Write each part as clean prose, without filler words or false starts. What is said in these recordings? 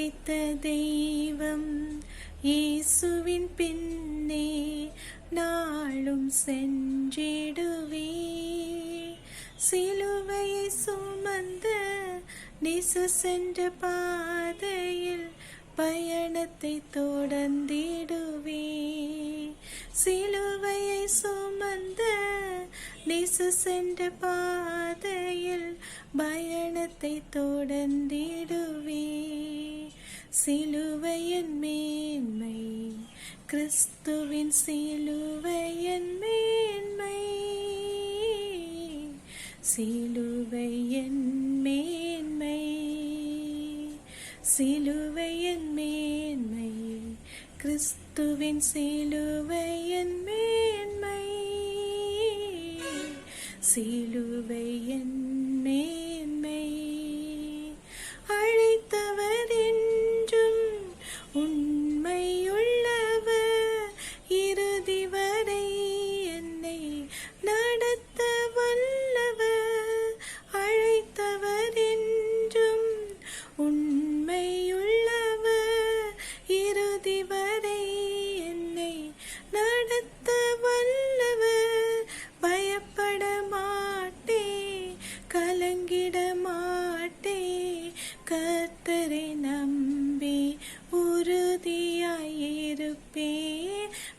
அழைத்த தெய்வம் இயேசுவின் பின்னே நாளும் சென்றிடுவே. சிலுவையை சுமந்து நேசு சென்ற பாதையில் பயணத்தை தொடர்ந்திடுவே. சிலுவையை சுமந்து நேசு சென்ற பாதையில் பயணத்தை தொடர்ந்திடுவே. சிலுவையின் மேன்மை, கிறிஸ்துவின் சிலுவையின் மேன்மை, சிலுவையின் மேன்மை, சிலுவையின் மேன்மை, கிறிஸ்துவின் சிலுவையின் மேன்மை, சிலுவையின் மேன்மை. அழைத்தவர் என்றும் உண்மையுள்ளவர், இறுதி வரை என்னை நடத்த வல்லவர். அழைத்தவர் என்றும் உண்மையுள்ளவர், இறுதி வரை என்னை நடத்த வல்லவர். பயப்பட மாட்டே, கலங்கிட மாட்டே, கர்த்தரை நம்பி உறுதியாயிருப்பே.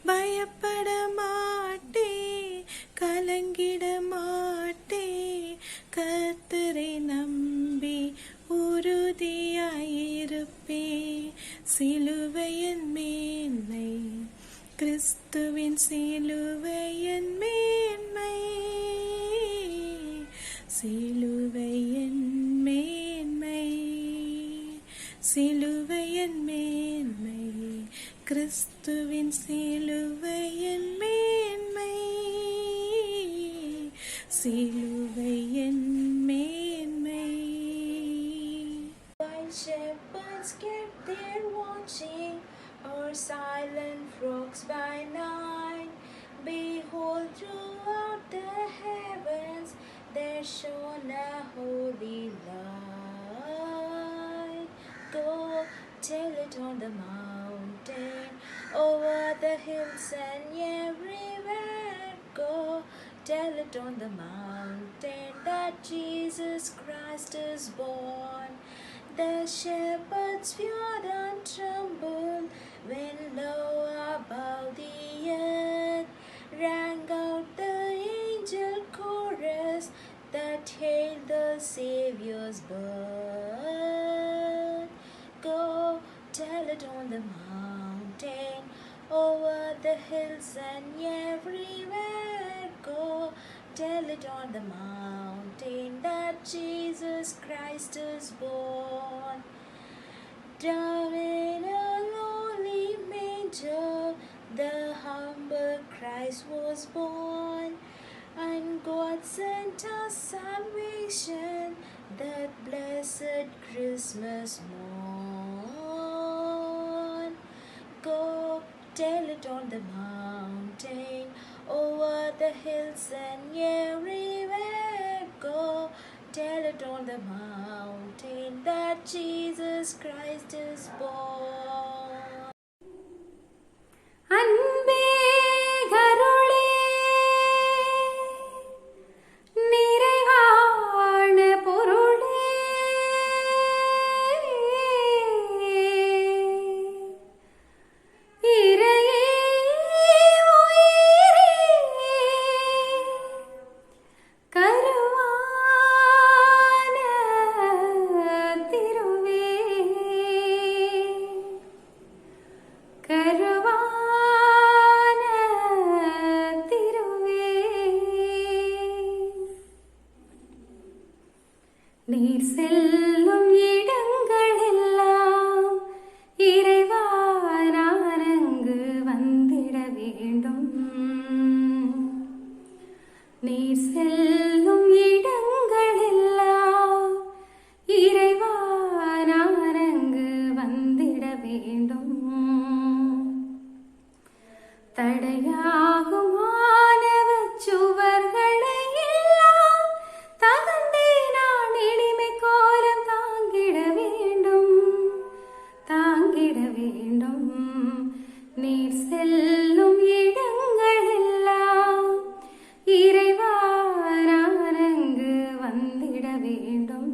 பயப்பட மாட்டே, கலங்கிட மாட்டே, கர்த்தரை நம்பி உறுதியாயிருப்பே. சிலுவையின் மேன்மை, கிறிஸ்துவின் சிலுவையின் மேன்மை, சிலுவையின் மேன்மை, சிலுவையின் மேன்மை, கிறிஸ்துவின் சிலுவையின் மேன்மை, சிலுவையின் மேன்மை. White shepherds kept their watching, or silent flocks by night. Behold, throughout the heavens there shone a holy light. Go tell it on the mountain, over the hills and everywhere. Go tell it on the mountain that Jesus Christ is born. The shepherds feared and trembled when low above the earth rang out the angel chorus that hailed the Savior's birth. Go tell it on the mountain, over the hills and everywhere. Go tell it on the mountain that Jesus Christ is born. Down in a lowly manger the humble Christ was born, and God sent us salvation that blessed Christmas morn. Go tell it on the mountain, over the hills and everywhere. Go tell it on the mountain that Jesus Christ is born. அன்பே கருளே நிறைவான பொருளே, இறையே உயிரே, கருவான திருவே, வந்திட வேண்டும். நீர் செல்லும் இடங்களெல்லாம் இறைவா நான் அங்கு வந்திட வேண்டும்.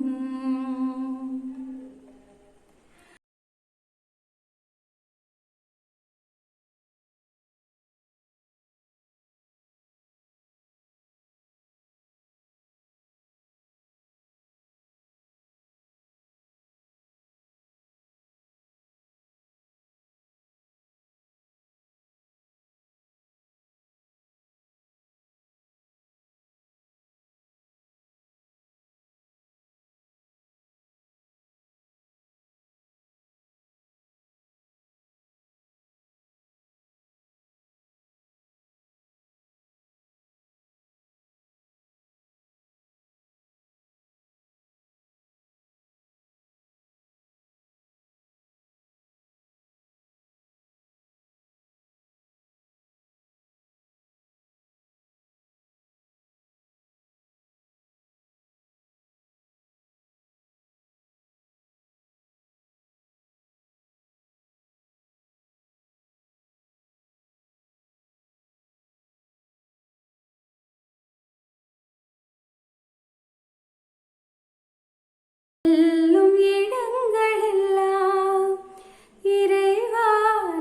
செல்லும் இடங்களெல்லாம் இறைவா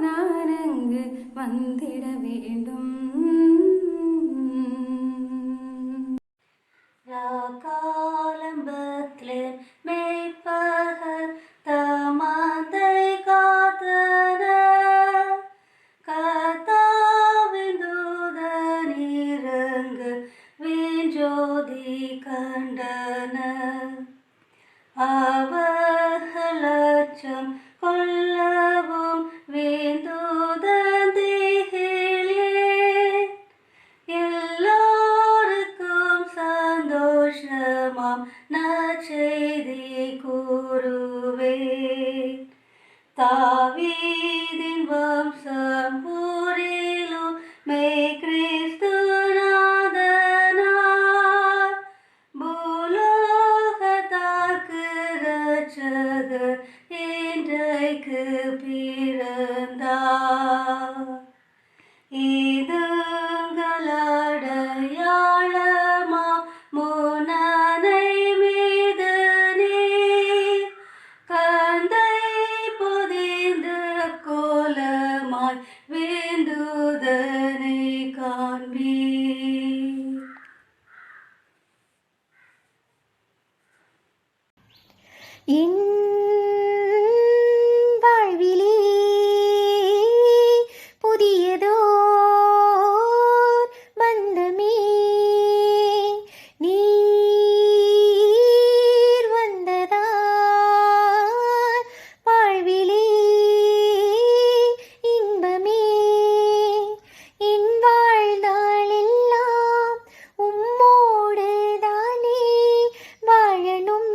நான் அங்கு வந்திட வேண்டும். காலம்பத்தில் மேய்ப்பகர் தமந்தை காத்தனர், கர்த்தாவின் தூதன் இறங்க விண்ஜோதி கண்டனர். அவர்கள் அச்சம் கொள்ளவும் விண்தூதன் திகிலேன். எல்லோருக்கும் சந்தோஷமாம் நற்செய்தி கூறுவேன். தாவீதின் வம்சம் ஊரிலும் மெய் கிறிஸ்து நாதனார், பூலோகத்தார்க்கு இரட்சகர் இன்றைக்கு பிறந்தார். இதுங்களடையாளமா முன்னனை மீது நீர் கந்தை பொதிந்த கோலமாய் விந்துதனை காண்பீர். என் வாழ்விலே புதியதோர் பந்தமே நீர் வந்ததால் வாழ்விலே இன்பமே. என் வாழ்நாளெல்லாம் உம்மோடு தானே வாழணும்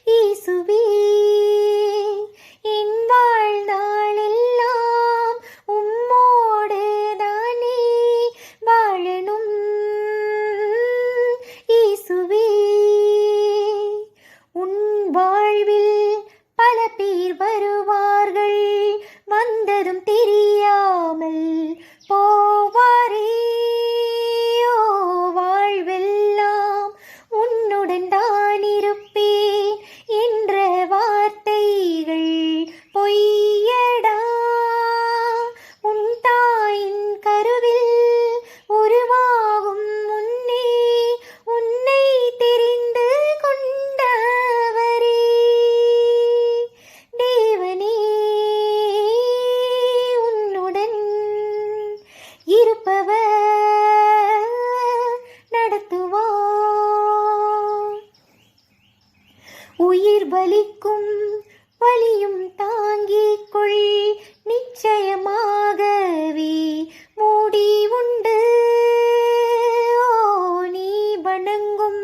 இயேசுவே. என் வாழ்நாளெல்லாம் உம்மோடு தானே வாழணும் இயேசுவே. உன் வாழ்வில் பல பேர் வருவார்கள், வந்ததும் தெரியாமல் போவாரே. ஓ வாழ்வெல்லாம் உன்னுடன் தான் இருப்பேன் என்ற வார்த்தைகள் பொய்யடா. உன் தாயின் கருவில் உருவாகும் முன்னே உன்னை தெரிந்து கொண்டவரே. தேவனே உன்னுடன் இருப்பவர் நடத்துவார். உயிர் பலிக்கும் வலியும் தாங்கிக் கொள், நிச்சயமாகவே மூடி உண்டு. ஓ நீ வணங்கும்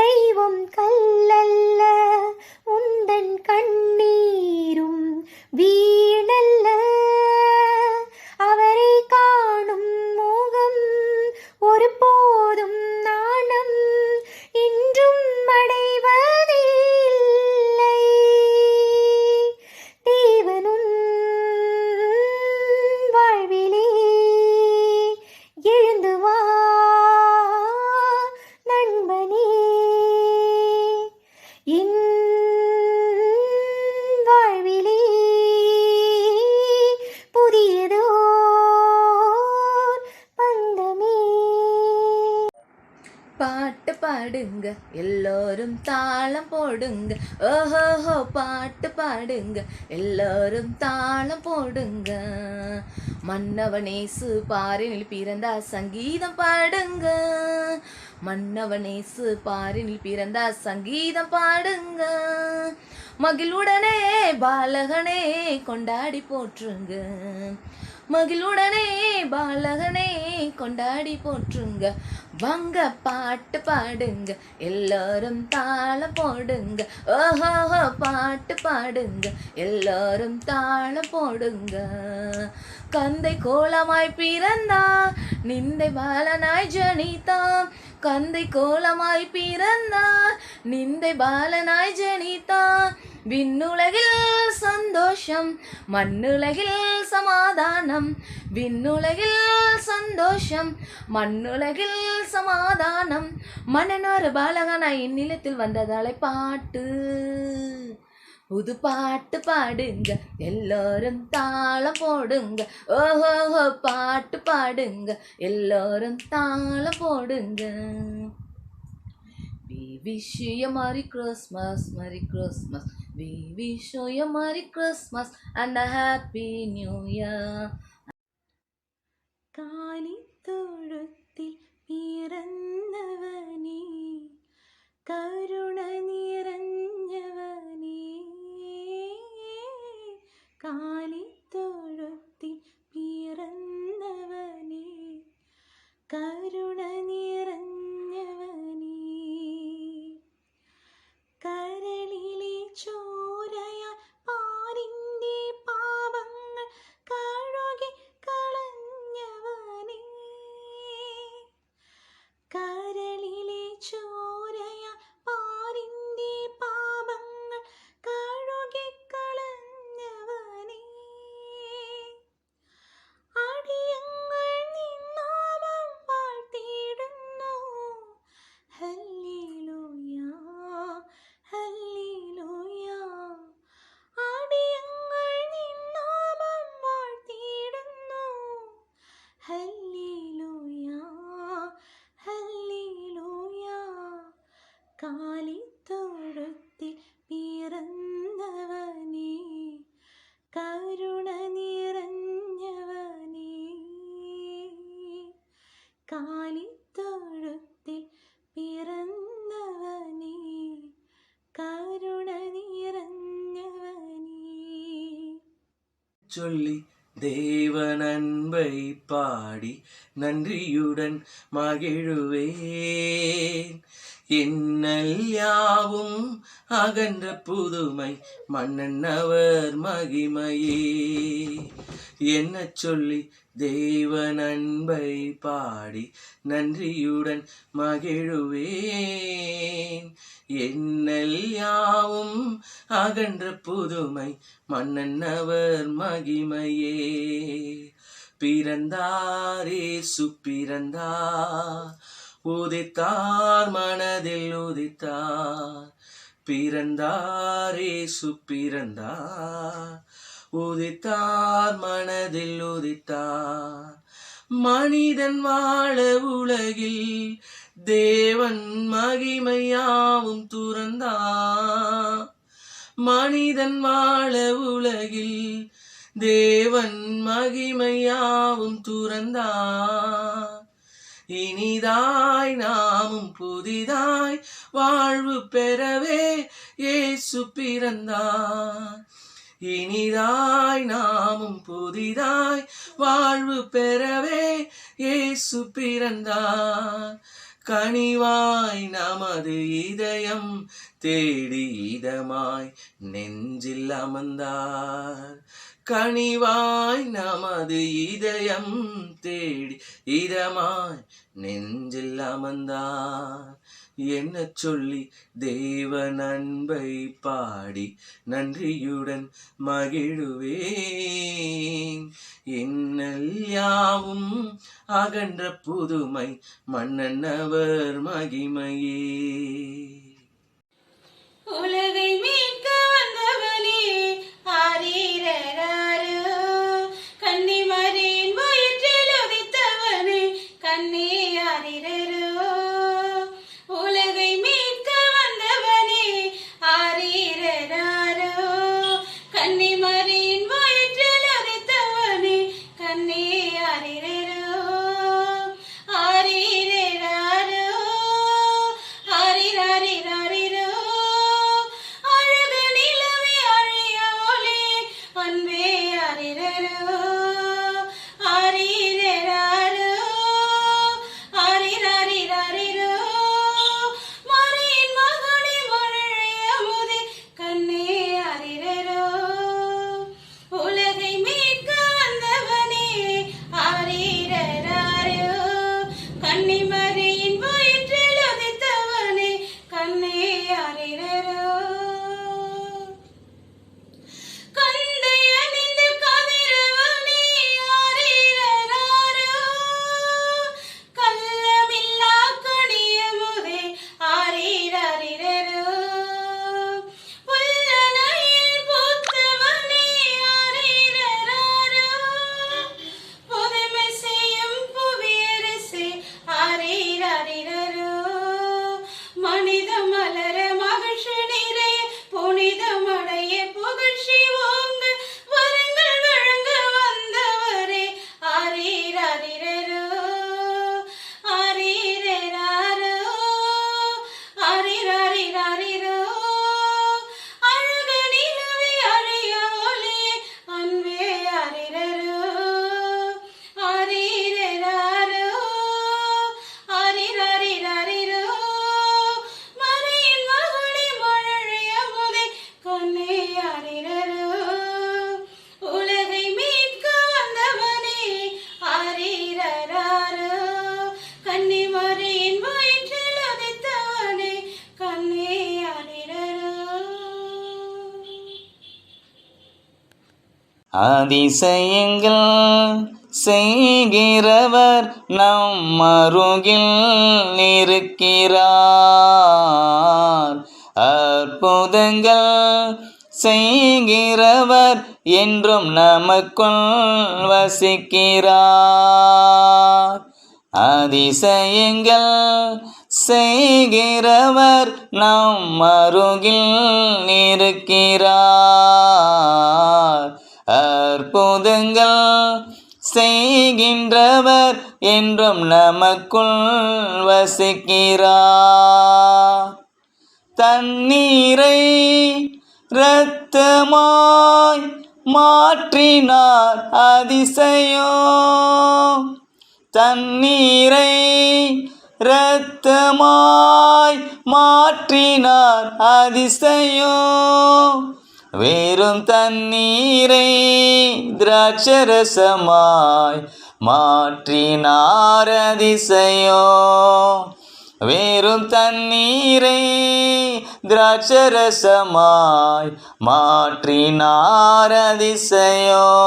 தெய்வம் கல்லல்ல, உந்தன் கண்ணீரும் வீணல்ல. அவரை காணும் மோகம் ஒருபோதும் நாணம் இன்றும் அடைவதில்லை. பாடுங்க, எல்லோரும் தாளம் போடுங்க, ஓஹோஹோ பாட்டு பாடுங்க, எல்லோரும் தாளம் போடுங்க. மன்னவனேசு பாரினில் பிறந்தா சங்கீதம் பாடுங்க, மன்னவனேசு பாரினில் பிறந்தா சங்கீதம் பாடுங்க. மகிழுடனே பாலகனே கொண்டாடி போற்றுங்க, மகிழுடனே பாலகனே கொண்டாடி போற்றுங்க. வங்க பாட்டு பாடுங்க, எல்லோரும் தாளம் போடுங்க, ஓஹோஹோ பாட்டு பாடுங்க, எல்லோரும் தாளம் போடுங்க. கந்தை கோலமாய் பிறந்தா நிந்தை பாலனாய் ஜனித்தான், கந்தை கோலமாய் பிறந்தா நிந்தை பாலனாய் ஜனித்தான். விண்ணுலகில் சந்தோஷம் மண்ணுலகில் சமாதானம், விண்ணுலகில் சந்தோஷம் மண்ணுலகில் சமாதானம். மன்னனொரு பாலகனாய் இந்நிலத்தில் வந்ததாலே பாட்டு, புது பாட்டு பாடுங்க, எல்லோரும் தாளம் போடுங்க, ஓஹோஹோ பாட்டு பாடுங்க, எல்லோரும் தாளம் போடுங்க. We wish you a Merry Christmas, Merry Christmas. We wish you a Merry Christmas and a Happy New Year. കാലിത്തൊഴുത്തിൽ പിറന്നവനേ, കരുണ നിറഞ്ഞവനേ, കാലിത്തൊഴുത്തിൽ പിറന്നവനേ, കരുണ നിറഞ്ഞവനേ. കരളിലെ ചോരയ പാരിൻ്റെ പാപങ്ങൾ കഴുകി കളഞ്ഞവനേ, കരളിലെ ചോരയ പാരിൻ്റെ പാപങ്ങൾ കഴുകി കളഞ്ഞവനേ. അടിയങ്ങൾ നിന്നാമം വാഴ്ത്തിയിടുന്നു, ഹല്ലേലൂയ ഹല്ലേലൂയ. അടിയങ്ങൾ നിന്നാമം വാഴ്ത്തിയിടുന്നു, ഹല്ലേലൂയ ഹല്ലേലൂയ. കാലിത്തൊഴുത്തിൽ പിറന്നവനേ, കരുണ നിറഞ്ഞവനേ, കാലിത്തൊഴുത്തിൽ പിറന്നവനേ, കരുണ നിറഞ്ഞവനേ. சொல்லி தேவன் அன்பை பாடி நன்றியுடன் மகிழுவேன். இன்னல் யாவும் அகன்ற புதுமை மன்னவர் மகிமையே. என்ன சொல்லி தேவன் அன்பை பாடி நன்றியுடன் மகிழுவேன். என்னல் யாவும் அகன்ற புதுமை மன்னவர் மகிமையே. பிறந்தார் இயேசு பிறந்தார், உதித்தார் மனதில் உதித்தார். பிறந்தார் இயேசு பிறந்தார், உதித்தார் மனதில் உதித்தார். மனிதன் வாழ உலகில் தேவன் மகிமையாவும் துறந்தார். மனிதன் வாழ உலகில் தேவன் மகிமையாவும் துறந்தார். இனிதாய் நாமும் புதிதாய் வாழ்வு பெறவே இயேசு பிறந்தார். இனிதாய் நாமும் புதிதாய் வாழ்வு பெறவே இயேசு பிறந்தார். கனிவாய் நமது இதயம் தேடி இதமாய் நெஞ்சில் அமர்ந்தார். கனிவாய் நமது இதயம் தேடி இதமாய் நெஞ்சில் அமர்ந்தார். என்ன சொல்லி தேவன் அன்பை பாடி நன்றியுடன் மகிழுவேன். இன்னல் யாவும் அகன்ற புதுமை மன்னவர் மகிமையே. உலகை மீட்க வந்தவனே ஆரீரராரோ, கன்னிமரியின் வயிற்றில் உதித்தவனே கண்ணே ஆரீரரோ. உலகை அதிசயங்கள் செய்கிறவர் நம் அருகில் இருக்கிறார். அற்புதங்கள் செய்கிறவர் என்றும் நமக்குள் வசிக்கிறார். அதிசயங்கள் செய்கிறவர் நம் அருகில் இருக்கிறார். அற்புதங்கள் செய்கின்றவர் என்றும் நமக்குள் வசிக்கிறார். தண்ணீரை இரத்தமாய் மாற்றினார் அதிசயம். தண்ணீரை இரத்தமாய் மாற்றினார் அதிசயம். வெறும் தண்ணீரை திராட்சரசமாய் மாற்றினார் அதிசயம். வெறும் தண்ணீரை திராட்சரசமாய் மாற்றினார் அதிசயம்.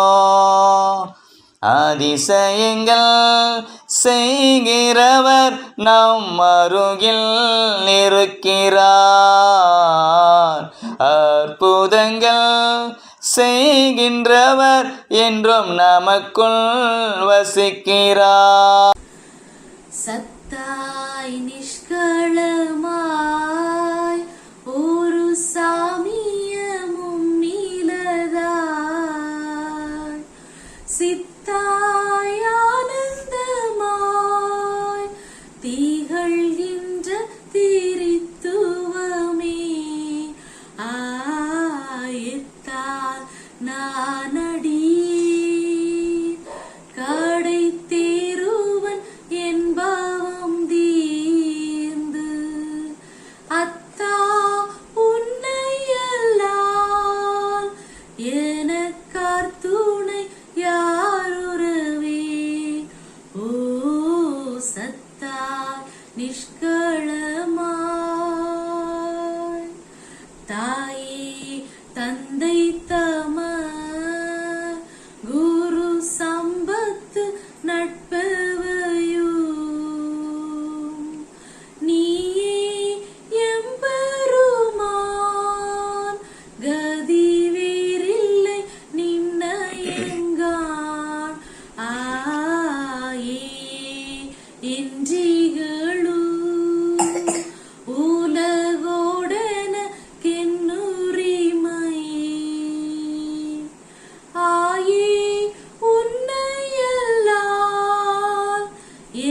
அதிசயங்கள் செய்கிறவர் நம் அருகில் இருக்கிறார். அற்புதங்கள் செய்கின்றவர் என்றும் நமக்குள் வசிக்கிறார். சத்தாய் நிஷ்களமாய் ஒரு சாமியமும் நீலதாய் சித்தாய் ஆனந்தமாய் திகழ்கின்ற திரித்துவமே ஆயத்தால் நானடி கடை தேருவன் என்பவம் தீர்ந்து அத்தா உன்னையல்லால் எனக்கார் துணை யாருறவே ஓ சத்தாய் நிஷ்களமாய் தாயே தந்தை தம குரு சம்பத்து நட்பவையும் நீயே எம்பெருமான் கதி வேறில்லை நின்னயங்கான் ஆயே என்றிகளு உலகோடன கென்னுரிமை ஆயே உன்னையல்லால்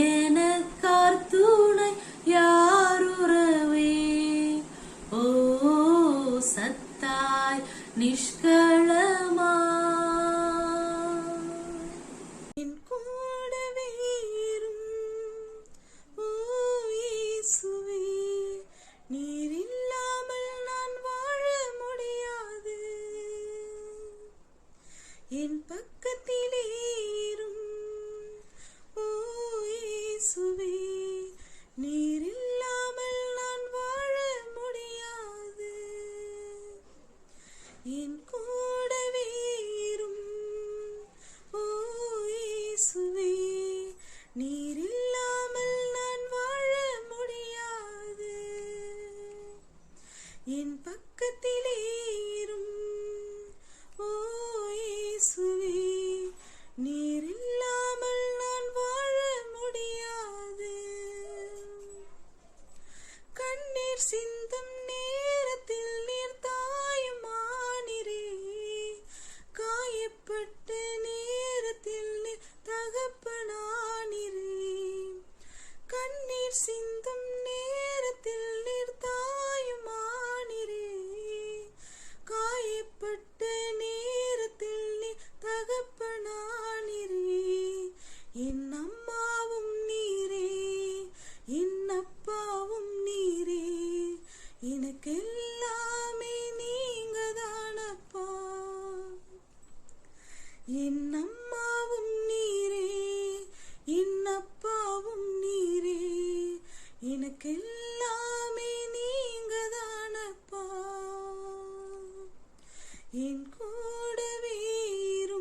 எனக்கார் துணை யாருறவே ஓ சத்தாய் நிஷ்களமாய் என் கூடவே இரும் ஓ இயேசுவே, நீர் இல்லாமல் நான் வாழ முடியாது. என் பக்கத்திலே இரும் ஓ இயேசுவே, நீர் இல்லாமல் நான் வாழ முடியாது. என் கூடவே இரும் ஓ இயேசுவே, நீர் இல்லாமல் நான் வாழ முடியாது. என் பக்கத்திலே இரும் ஓ இயேசுவே, நீர் இல்லாமல் நான் வாழ முடியாது. கண்ணீர் சிந்தும் நேரத்தில் நீர் தாயுமானிரே, காயப்பட்ட நேரத்தில் நீர் தகப்பனானிரே. கண்ணீர் சிந்தும் நேரத்தில் நீர் தாயுமானிரே, காயப்பட்ட நேரத்தில் நீர் தகப்பனானிரே. என் அம்மாவும் நீரே, என் அப்பாவும் நீரே, எனக்கு எல்லாமே நீங்க தானப்பா. என் அம்மாவும் நீரே, என் அப்பாவும் நீரே, எனக்கு எல்லாமே நீங்க தானப்பா. என் கூடவே இரு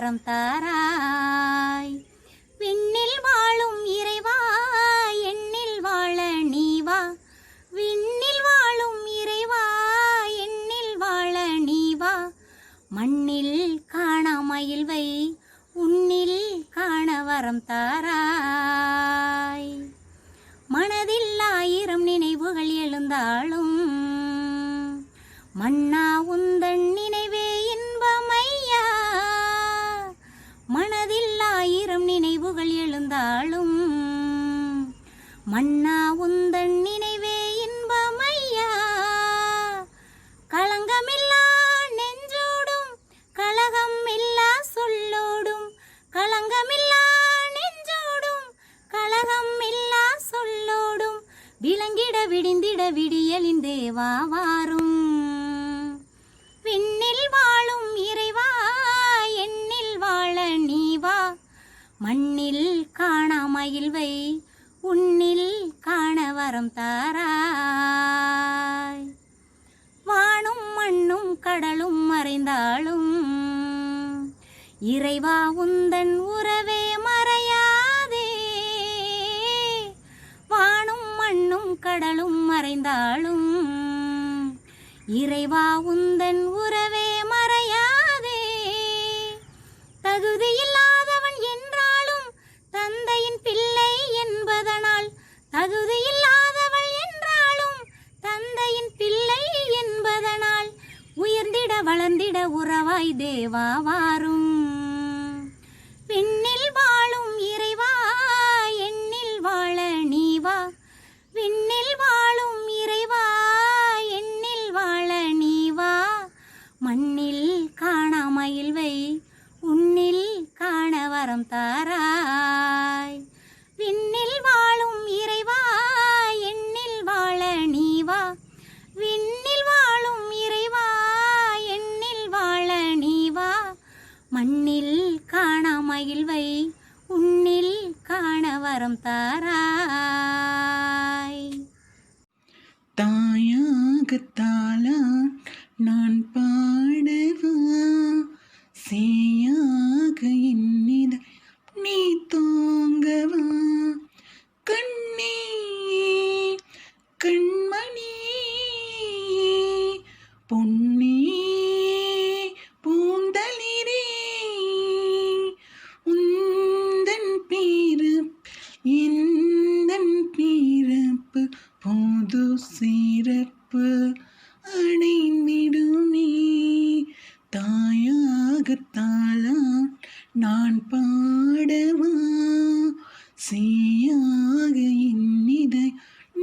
வரம் தாராய். விண்ணில் வாழும் இறைவா எண்ணில் வாழ நீ வா. விண்ணில் வாழும் இறைவா எண்ணில் வாழ நீ வா. மண்ணில் காணா மகிழ்வை உன்னில் காண வரம் தாராய். மனதில் 1000 நினைவுகள் எழுந்தாலும் மன்னா உந்தன் நினைவே இன்பமையா. மனதில் 1000 நினைவுகள் எழுந்தாலும் மன்னா உந்தன் நினைவே இன்பமையா. களங்கமில்லா நெஞ்சோடும் கலகம் இல்லா சொல்லோடும். களங்கமில்லா நெஞ்சோடும் கலகம் இல்லா சொல்லோடும். விளங்கிட விடிந்திட விடியலின் தேவா வாரும். விண்ணில் வாழும் இறைவா எண்ணில் வாழ நீ வா. மண்ணில் காணா மகிழ்வை உன்னில் காண வரம் தாராய். வானும் மண்ணும் கடலும் மறைந்தாலும் இறைவா உந்தன் உறவே மறையாதே. வானும் மண்ணும் கடலும் மறைந்தாலும் இறைவா உந்தன் உறவே மறையாதே. தகுதியில்லாதவன் என்றாலும் தந்தையின் பிள்ளை என்பதனால். தகுதியில்லாதவள் என்றாலும் தந்தையின் பிள்ளை என்பதனால். உயர்ந்திட வளர்ந்திட உறவாய் தேவா வாரும். விண்ணில் வாழும் இறைவா எண்ணில் வாழ நீ வா. விண்ணில் வாழும் இறைவா எண்ணில் வாழ நீ வா. மண்ணில் காணா மகிழ்வை உன்னில் காண வரம் தாராய். விண்ணில் வாழும் இறைவா எண்ணில் வாழ நீ வா. விண்ணில் வாழும் இறைவா எண்ணில் வாழ நீ வா. மண்ணில் காணா மகிழ்வை உன்னில் காண வரம் தாராய். தாயாகத்தாளா நான் பாடவா. சேயாக என்னிட நீ தோங்கவா. கண்ணே கண்மணி பொன்னே பூந்தளிரே உந்தன் பிறப்பு எந்தன் பிறப்பு பொது சிறப்பு அடைந்திடுமே. தாயாகத்தாளா நான் பாடவா. சேயாக என்னிடை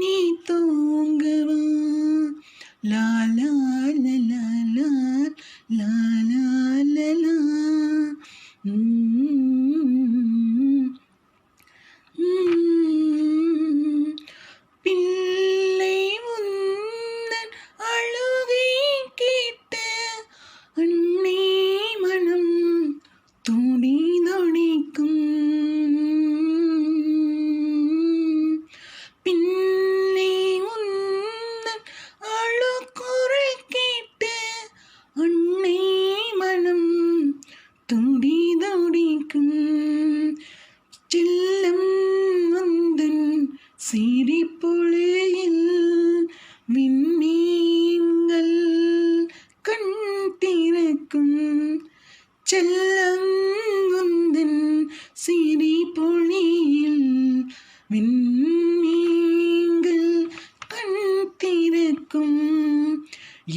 நீ தோங்கவா. லாலா லலா லாலா லலா. பிள்ளை உந்தன் அழுகை கேட்ட அன்னை மனம் துடி துடிக்கும். பிள்ளை உந்தன் அழுகுரல் கேட்ட அன்னை மனம் துடி துடிக்கும். செல்லம் வந்தன் சிரிப்பொழியில் விண்மீன்கள் கண் திறக்கும். செல்லம் வந்தன் சிரிப்பொழியில் விண்மீன்கள் கண் திறக்கும்.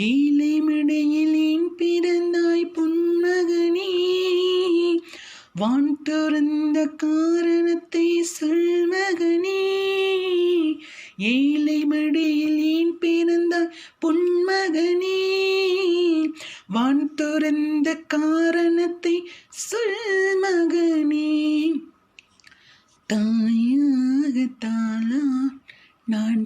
ஏழை மிடையில் ஏன் பிறந்தாய் பொன்மகனே. வான் துறந்த காரணத்தை சொல் மகனே. ஏழை மடியில் ஏன் பிறந்தாய் பொன்மகனே. வான் துறந்த காரணத்தை சொல் மகனே. தாயாகத்தாளா நான்